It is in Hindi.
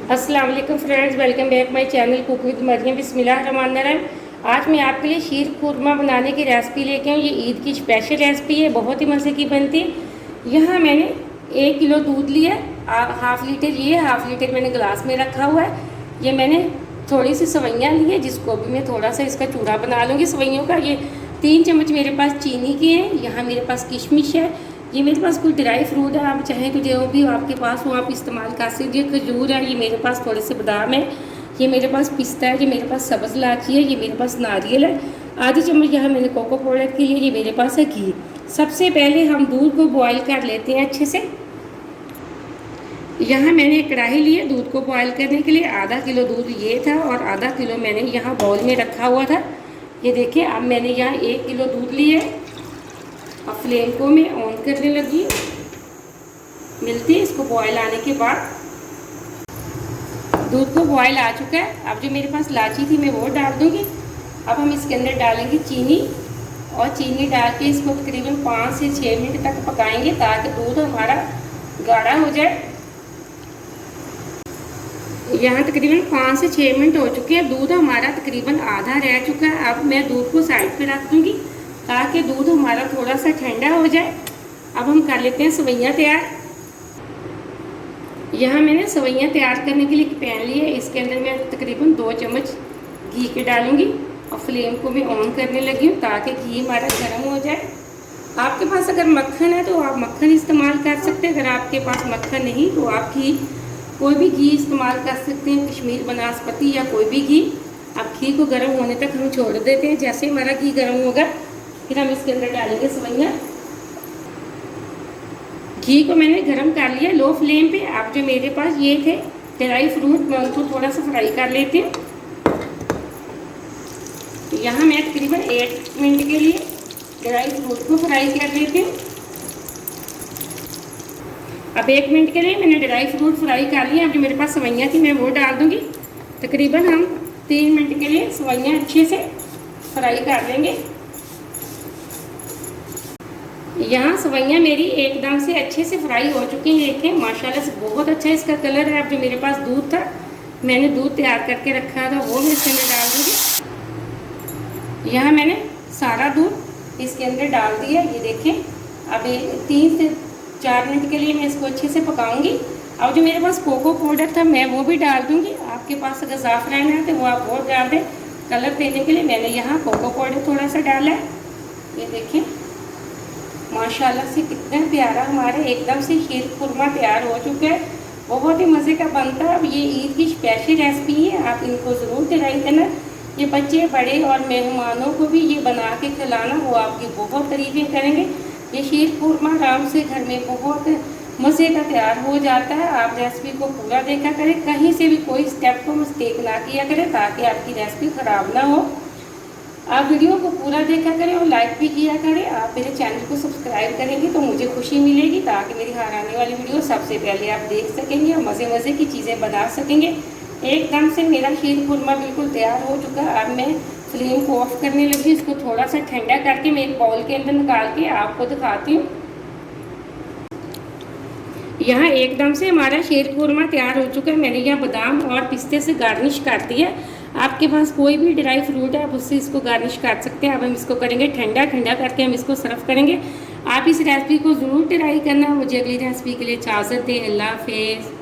अस्सलाम वालेकुम friends, welcome back my channel cook with Mariam. बिस्मिल्लाहिर्रहमानिर्रहीम। आज मैं आपके लिए शीर खुरमा बनाने की रेसिपी लेके आई। ये ईद की स्पेशल रेसिपी है, बहुत ही मज़े की बनती है। यहाँ मैंने 1 किलो दूध लिया, हाफ़ लीटर ये, हाफ़ लीटर मैंने गिलास में रखा हुआ है। ये मैंने थोड़ी सी सवैयाँ ली है, जिसको भी मैं थोड़ा सा इसका चूड़ा बना लूँगी सवैयों का। ये 3 चम्मच मेरे पास चीनी के हैं। यहाँ मेरे पास किशमिश है। ये मेरे पास कोई ड्राई फ्रूट है, आप चाहें तो जो भी आपके पास हो आप इस्तेमाल कर सकते हैं। खजूर है, ये मेरे पास थोड़े से बादाम है, ये मेरे पास पिस्ता है, ये मेरे पास सब्ज़ इलायची है, ये मेरे पास नारियल है। आधी चम्मच यहाँ मैंने कोको पाउडर के लिए, ये मेरे पास है घी। सबसे पहले हम दूध को बॉयल कर लेते हैं अच्छे से। यहाँ मैंने एक कढ़ाई ली है दूध को बॉयल करने के लिए। आधा किलो दूध ये था और आधा किलो मैंने यहाँ बाउल में रखा हुआ था। ये देखिए, अब मैंने यहाँ 1 किलो दूध लिया है। अब फ्लेम को मैं ऑन करने लगी। मिलती है इसको बॉयल आने के बाद। दूध को बॉयल आ चुका है। अब जो मेरे पास इलायची थी मैं वो डाल दूँगी। अब हम इसके अंदर डालेंगे चीनी, और चीनी डाल के इसको तकरीबन 5 से 6 मिनट तक पकाएंगे ताकि दूध हमारा गाढ़ा हो जाए। यहाँ तकरीबन 5 से 6 मिनट हो चुके हैं। दूध हमारा तकरीबन आधा रह चुका है। अब मैं दूध को साइड पे रख दूँगी ताकि दूध हमारा थोड़ा सा ठंडा हो जाए। अब हम कर लेते हैं सवैयाँ तैयार। यहाँ मैंने सवैयाँ तैयार करने के लिए एक पैन लिया है। इसके अंदर मैं तकरीबन 2 चम्मच घी के डालूँगी और फ्लेम को मैं ऑन करने लगी हूँ ताकि घी हमारा गर्म हो जाए। आपके पास अगर मक्खन है तो आप मक्खन इस्तेमाल कर सकते हैं। अगर आपके पास मक्खन नहीं तो आप घी, कोई भी घी इस्तेमाल कर सकते हैं, कश्मीर बनास्पति या कोई भी घी। अब घी को गर्म होने तक हम छोड़ देते हैं। जैसे हमारा घी गर्म होगा फिर हम इसके अंदर डालेंगे सवैयाँ। घी को मैंने गरम कर लिया लो फ्लेम पे। अब जो मेरे पास ये थे ड्राई फ्रूट, मैं उनको थोड़ा सा फ्राई कर लेती हूँ। तो यहाँ मैं तकरीबन 1 मिनट के लिए ड्राई फ्रूट को फ्राई कर लेती हूँ। अब 1 मिनट के लिए मैंने ड्राई फ्रूट फ्राई कर लिया। अब जो मेरे पास सवैयाँ थी मैं वो डाल दूँगी। तकरीबन हम 3 मिनट के लिए सवैयाँ अच्छे से फ्राई कर लेंगे। यहाँ सवैयाँ मेरी एकदम से अच्छे से फ्राई हो चुकी हैं। देखें माशाल्लाह से बहुत अच्छा इसका कलर है। अब जो मेरे पास दूध था, मैंने दूध तैयार करके रखा था, वो मैं इसके अंदर डाल दूँगी। यहाँ मैंने सारा दूध इसके अंदर डाल दिया। ये देखें, अब 3 से 4 मिनट के लिए मैं इसको अच्छे से पकाऊंगी। अब जो मेरे पास कोको पाउडर था मैं वो भी डाल दूँगी। आपके पास अगर ज़ाफ़रान है तो वो आप वो डाल दें कलर देने के लिए। मैंने यहाँ कोको पाउडर थोड़ा सा डाला है। ये देखें माशाल्लाह से कितना प्यारा हमारे एकदम से शीर खुरमा तैयार हो चुका है। बहुत ही मज़े का बनता है। अब ये ईद की स्पेशल रेसिपी है, आप इनको ज़रूर ट्राई करना। ये बच्चे बड़े और मेहमानों को भी ये बना के खिलाना, वो आपकी बहुत तारीफ़ें करेंगे। ये शीर खुरमा आराम से घर में बहुत मज़े का तैयार हो जाता है। आप रेसिपी को पूरा देखा करें, कहीं से भी कोई स्टेप को मिस्टेक ना किया करें ताकि आपकी रेसिपी ख़राब ना हो। आप वीडियो को पूरा देखा करें और लाइक भी किया करें। आप मेरे चैनल को सब्सक्राइब करेंगे तो मुझे खुशी मिलेगी, ताकि मेरी हर आने वाली वीडियो सबसे पहले आप देख सकेंगे और मज़े की चीज़ें बना सकेंगे। एकदम से मेरा शीर खुरमा बिल्कुल तैयार हो चुका है। अब मैं फ्लेम को ऑफ करने लगी। इसको थोड़ा सा ठंडा करके मैं एक बाउल के अंदर निकाल के आपको दिखाती हूँ। यहाँ एकदम से हमारा शीर खुरमा तैयार हो चुका है। मैंने यहाँ बादाम और पिस्ते से गार्निश कर दिया। आपके पास कोई भी ड्राई फ्रूट है आप उससे इसको गार्निश कर सकते हैं। अब हम इसको करेंगे ठंडा करके हम इसको सर्व करेंगे। आप इस रेसिपी को ज़रूर ट्राई करना। मुझे अगली रेसिपी के लिए इजाज़त दें। अल्लाह हाफ़िज़।